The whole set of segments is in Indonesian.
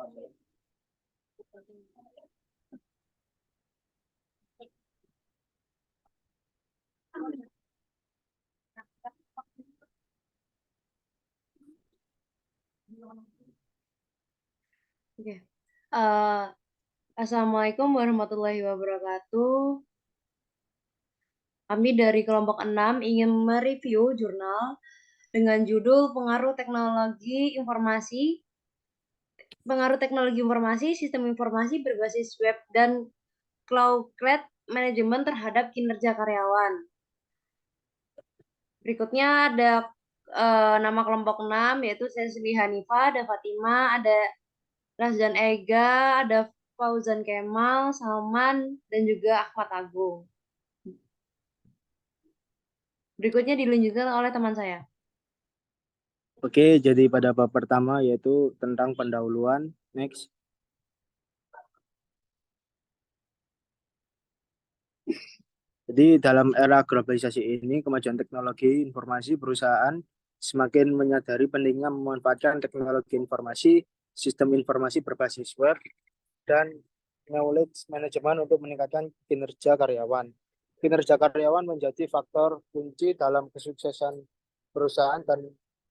Oke. Eh, Assalamualaikum warahmatullahi wabarakatuh. Kami dari kelompok 6 ingin mereview jurnal dengan judul Pengaruh Teknologi Informasi, Sistem Informasi Berbasis Web dan Cloud Management terhadap kinerja karyawan. Berikutnya ada nama kelompok 6 yaitu Sesli Hanifa, ada Fatima, ada Razdan Ega, ada Fauzan Kemal, Salman, dan juga Ahmad Agung. Berikutnya dilanjutkan oleh teman saya. Oke, jadi pada bab pertama yaitu tentang pendahuluan. Next. Jadi dalam era globalisasi ini, kemajuan teknologi informasi perusahaan semakin menyadari pentingnya memanfaatkan teknologi informasi, sistem informasi berbasis web, dan knowledge management untuk meningkatkan kinerja karyawan. Kinerja karyawan menjadi faktor kunci dalam kesuksesan perusahaan dan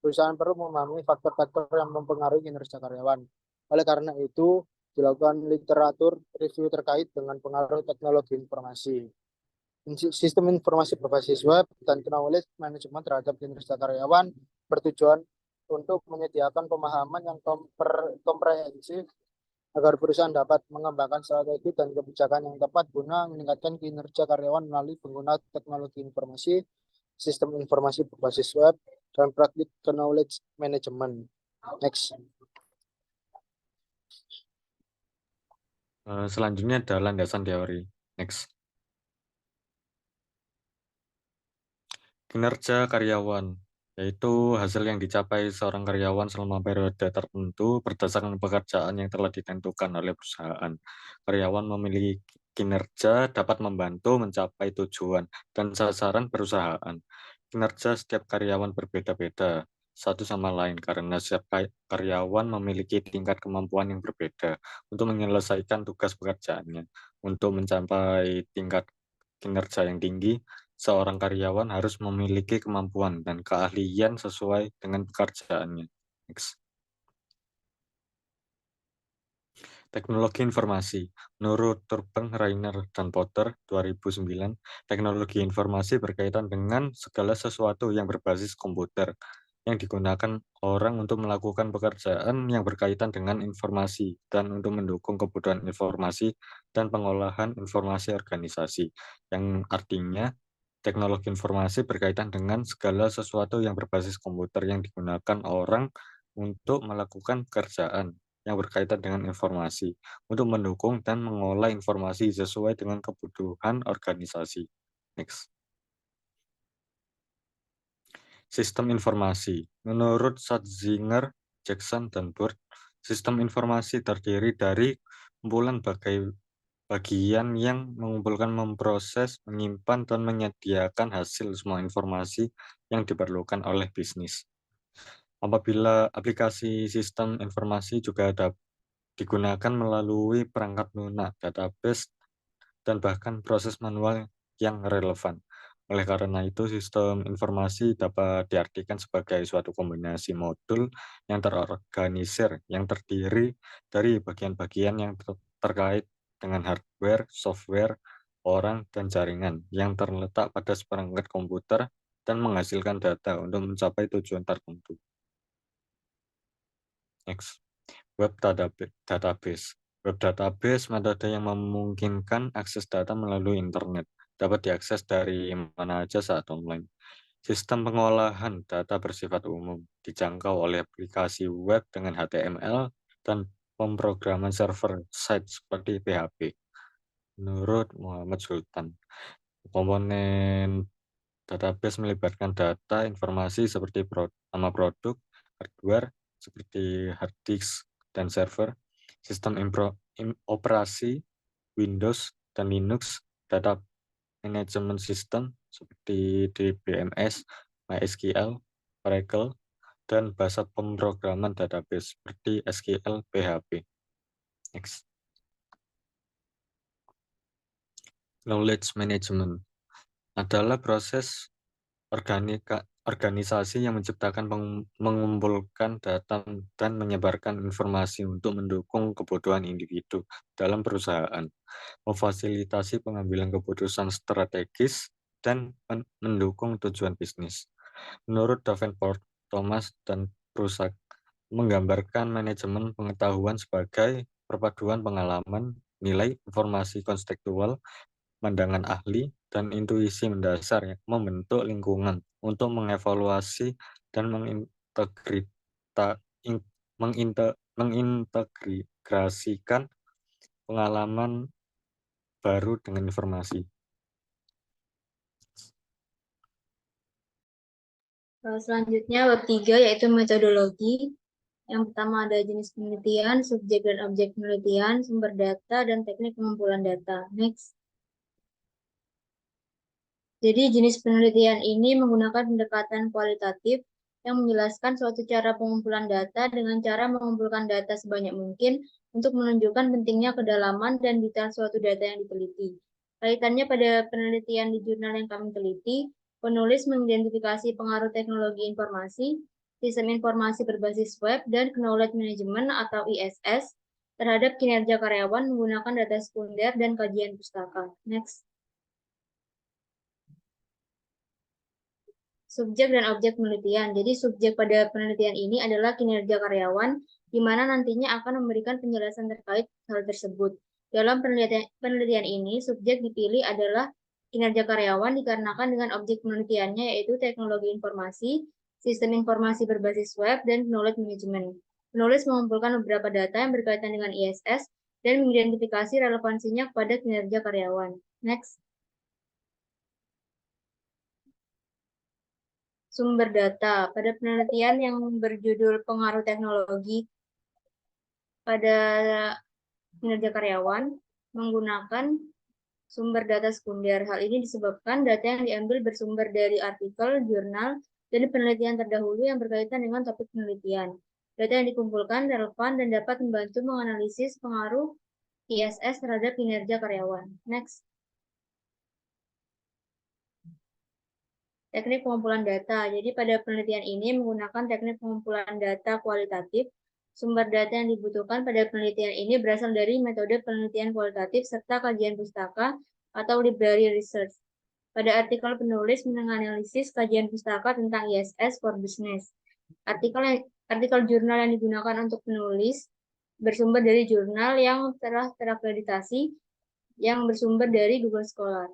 perusahaan perlu memahami faktor-faktor yang mempengaruhi kinerja karyawan. Oleh karena itu, dilakukan literatur review terkait dengan pengaruh teknologi informasi. Sistem informasi berbasis web dan knowledge management terhadap kinerja karyawan bertujuan untuk menyediakan pemahaman yang komprehensif agar perusahaan dapat mengembangkan strategi dan kebijakan yang tepat guna meningkatkan kinerja karyawan melalui penggunaan teknologi informasi, sistem informasi berbasis web, dan praktik knowledge management. Next. Selanjutnya adalah landasan teori. Next. Kinerja karyawan, yaitu hasil yang dicapai seorang karyawan selama periode tertentu berdasarkan pekerjaan yang telah ditentukan oleh perusahaan. Karyawan memiliki kinerja dapat membantu mencapai tujuan dan sasaran perusahaan. Kinerja setiap karyawan berbeda-beda satu sama lain karena setiap karyawan memiliki tingkat kemampuan yang berbeda untuk menyelesaikan tugas pekerjaannya. Untuk mencapai tingkat kinerja yang tinggi, seorang karyawan harus memiliki kemampuan dan keahlian sesuai dengan pekerjaannya. Next. Teknologi informasi. Menurut Turban, Rainer, dan Potter 2009, teknologi informasi berkaitan dengan segala sesuatu yang berbasis komputer yang digunakan orang untuk melakukan pekerjaan yang berkaitan dengan informasi dan untuk mendukung kebutuhan informasi dan pengolahan informasi organisasi, yang artinya teknologi informasi berkaitan dengan segala sesuatu yang berbasis komputer yang digunakan orang untuk melakukan pekerjaan yang berkaitan dengan informasi, untuk mendukung dan mengolah informasi sesuai dengan kebutuhan organisasi. Next. Sistem informasi. Menurut Schatzinger, Jackson, dan Bird, sistem informasi terdiri dari kumpulan bagian yang mengumpulkan, memproses, menyimpan, dan menyediakan hasil semua informasi yang diperlukan oleh bisnis. Apabila aplikasi sistem informasi juga digunakan melalui perangkat lunak, database, dan bahkan proses manual yang relevan. Oleh karena itu, sistem informasi dapat diartikan sebagai suatu kombinasi modul yang terorganisir, yang terdiri dari bagian-bagian yang terkait dengan hardware, software, orang, dan jaringan yang terletak pada seperangkat komputer dan menghasilkan data untuk mencapai tujuan tertentu. Next. Web database. Web database metode yang memungkinkan akses data melalui internet, dapat diakses dari mana saja saat online. Sistem pengolahan data bersifat umum, dijangkau oleh aplikasi web dengan HTML dan pemrograman server side seperti PHP. Menurut Muhammad Sultan, komponen database melibatkan data informasi seperti nama produk, hardware seperti hard disk dan server, sistem operasi Windows dan Linux, data management system seperti DBMS, MySQL, Oracle, dan bahasa pemrograman database seperti SQL, PHP. Next. Knowledge management adalah proses organisasi yang menciptakan, mengumpulkan data, dan menyebarkan informasi untuk mendukung kebutuhan individu dalam perusahaan, memfasilitasi pengambilan keputusan strategis, dan mendukung tujuan bisnis. Menurut Davenport, Thomas, dan Prusak, menggambarkan manajemen pengetahuan sebagai perpaduan pengalaman, nilai, informasi konstekstual, pandangan ahli, dan intuisi mendasar yang membentuk lingkungan untuk mengevaluasi dan mengintegrasikan pengalaman baru dengan informasi. Selanjutnya bab 3 yaitu metodologi. Yang pertama ada jenis penelitian, subjek dan objek penelitian, sumber data, dan teknik pengumpulan data. Next. Jadi jenis penelitian ini menggunakan pendekatan kualitatif yang menjelaskan suatu cara pengumpulan data dengan cara mengumpulkan data sebanyak mungkin untuk menunjukkan pentingnya kedalaman dan detail suatu data yang diteliti. Kaitannya pada penelitian di jurnal yang kami teliti, penulis mengidentifikasi pengaruh teknologi informasi, sistem informasi berbasis web, dan knowledge management atau ISS terhadap kinerja karyawan menggunakan data sekunder dan kajian pustaka. Next. Subjek dan objek penelitian. Jadi subjek pada penelitian ini adalah kinerja karyawan, di mana nantinya akan memberikan penjelasan terkait hal tersebut. Dalam penelitian ini, subjek dipilih adalah kinerja karyawan dikarenakan dengan objek penelitiannya yaitu teknologi informasi, sistem informasi berbasis web, dan knowledge management. Penulis mengumpulkan beberapa data yang berkaitan dengan ISS dan mengidentifikasi relevansinya kepada kinerja karyawan. Next. Sumber data. Pada penelitian yang berjudul pengaruh teknologi pada kinerja karyawan, menggunakan sumber data sekunder. Hal ini disebabkan data yang diambil bersumber dari artikel, jurnal, dan penelitian terdahulu yang berkaitan dengan topik penelitian. Data yang dikumpulkan relevan dan dapat membantu menganalisis pengaruh ISS terhadap kinerja karyawan. Next. Teknik pengumpulan data. Jadi pada penelitian ini menggunakan teknik pengumpulan data kualitatif. Sumber data yang dibutuhkan pada penelitian ini berasal dari metode penelitian kualitatif serta kajian pustaka atau library research. Pada artikel penulis menganalisis kajian pustaka tentang ISS for Business. Artikel jurnal yang digunakan untuk penulis bersumber dari jurnal yang telah terakreditasi yang bersumber dari Google Scholar.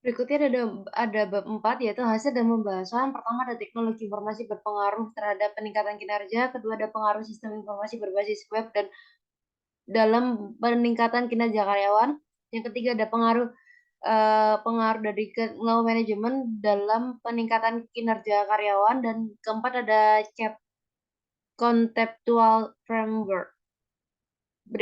Berikutnya ada bab 4 yaitu hasil dan pembahasan. Pertama ada teknologi informasi berpengaruh terhadap peningkatan kinerja, kedua ada pengaruh sistem informasi berbasis web dan dalam peningkatan kinerja karyawan. Yang ketiga ada pengaruh dari knowledge management dalam peningkatan kinerja karyawan, dan keempat ada conceptual framework.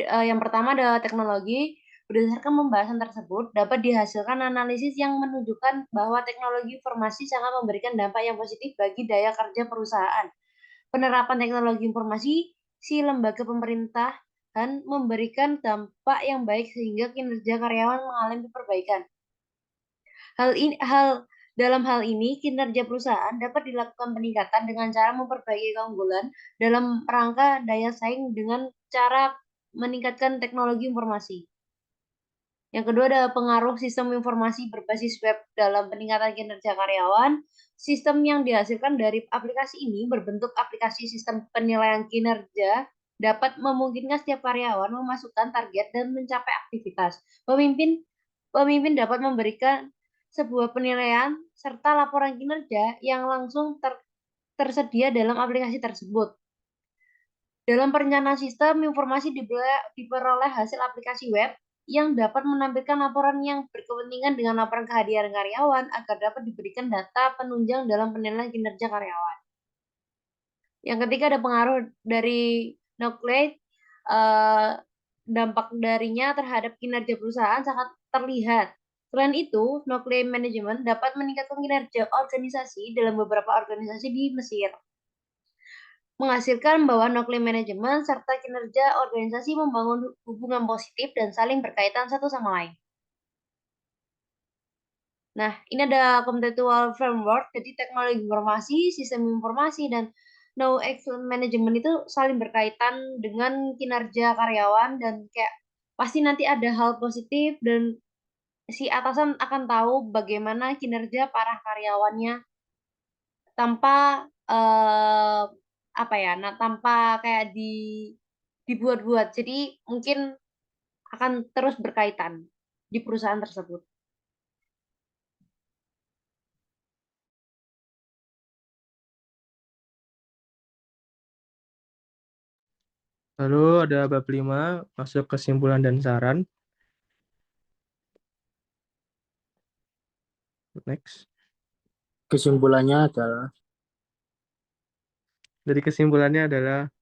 Yang pertama ada teknologi. Berdasarkan pembahasan tersebut, dapat dihasilkan analisis yang menunjukkan bahwa teknologi informasi sangat memberikan dampak yang positif bagi daya kerja perusahaan. Penerapan teknologi informasi si lembaga pemerintahan memberikan dampak yang baik sehingga kinerja karyawan mengalami perbaikan. Dalam hal ini, kinerja perusahaan dapat dilakukan peningkatan dengan cara memperbaiki keunggulan dalam rangka daya saing dengan cara meningkatkan teknologi informasi. Yang kedua ada pengaruh sistem informasi berbasis web dalam peningkatan kinerja karyawan. Sistem yang dihasilkan dari aplikasi ini berbentuk aplikasi sistem penilaian kinerja dapat memungkinkan setiap karyawan memasukkan target dan mencapai aktivitas. Pemimpin dapat memberikan sebuah penilaian serta laporan kinerja yang langsung tersedia dalam aplikasi tersebut. Dalam perencanaan sistem, informasi diperoleh hasil aplikasi web yang dapat menampilkan laporan yang berkepentingan dengan laporan kehadiran karyawan agar dapat diberikan data penunjang dalam penilaian kinerja karyawan. Yang ketiga ada pengaruh dari knowledge. Dampak darinya terhadap kinerja perusahaan sangat terlihat. Selain itu, knowledge management dapat meningkatkan kinerja organisasi dalam beberapa organisasi di Mesir. menghasilkan bahwa nuklir manajemen serta kinerja organisasi membangun hubungan positif dan saling berkaitan satu sama lain. Nah, ini ada conceptual framework, jadi teknologi informasi, sistem informasi, dan know excellent management itu saling berkaitan dengan kinerja karyawan, dan kayak pasti nanti ada hal positif, dan si atasan akan tahu bagaimana kinerja para karyawannya tanpa apa ya, nah tanpa kayak dibuat-buat. Jadi mungkin akan terus berkaitan di perusahaan tersebut. Lalu ada bab 5, masuk kesimpulan dan saran. Next. Kesimpulannya adalah Dari kesimpulannya adalah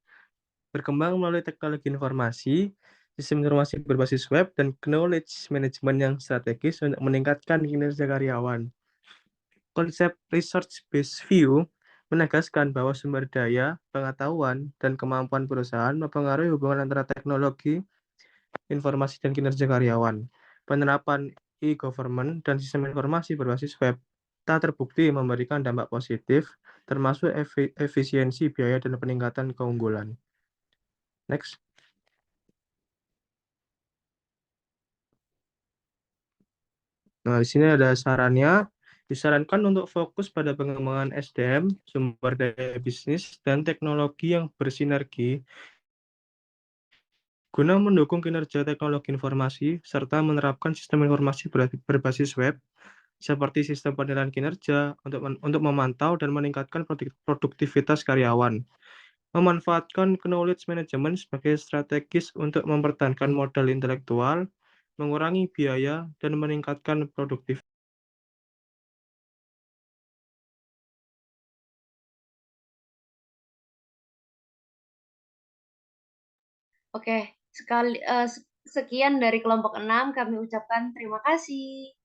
berkembang melalui teknologi informasi, sistem informasi berbasis web, dan knowledge management yang strategis untuk meningkatkan kinerja karyawan. Konsep research-based view menegaskan bahwa sumber daya, pengetahuan, dan kemampuan perusahaan mempengaruhi hubungan antara teknologi, informasi, dan kinerja karyawan. Penerapan e-government dan sistem informasi berbasis web tak terbukti memberikan dampak positif, termasuk efisiensi biaya dan peningkatan keunggulan. Next. Nah, di sini ada sarannya. Disarankan untuk fokus pada pengembangan SDM, sumber daya bisnis, dan teknologi yang bersinergi guna mendukung kinerja teknologi informasi serta menerapkan sistem informasi berbasis web seperti sistem penilaian kinerja untuk memantau dan meningkatkan produktivitas karyawan. Memanfaatkan knowledge management sebagai strategis untuk mempertahankan modal intelektual, mengurangi biaya, dan meningkatkan produktivitas. Oke, sekian dari kelompok 6 kami ucapkan terima kasih.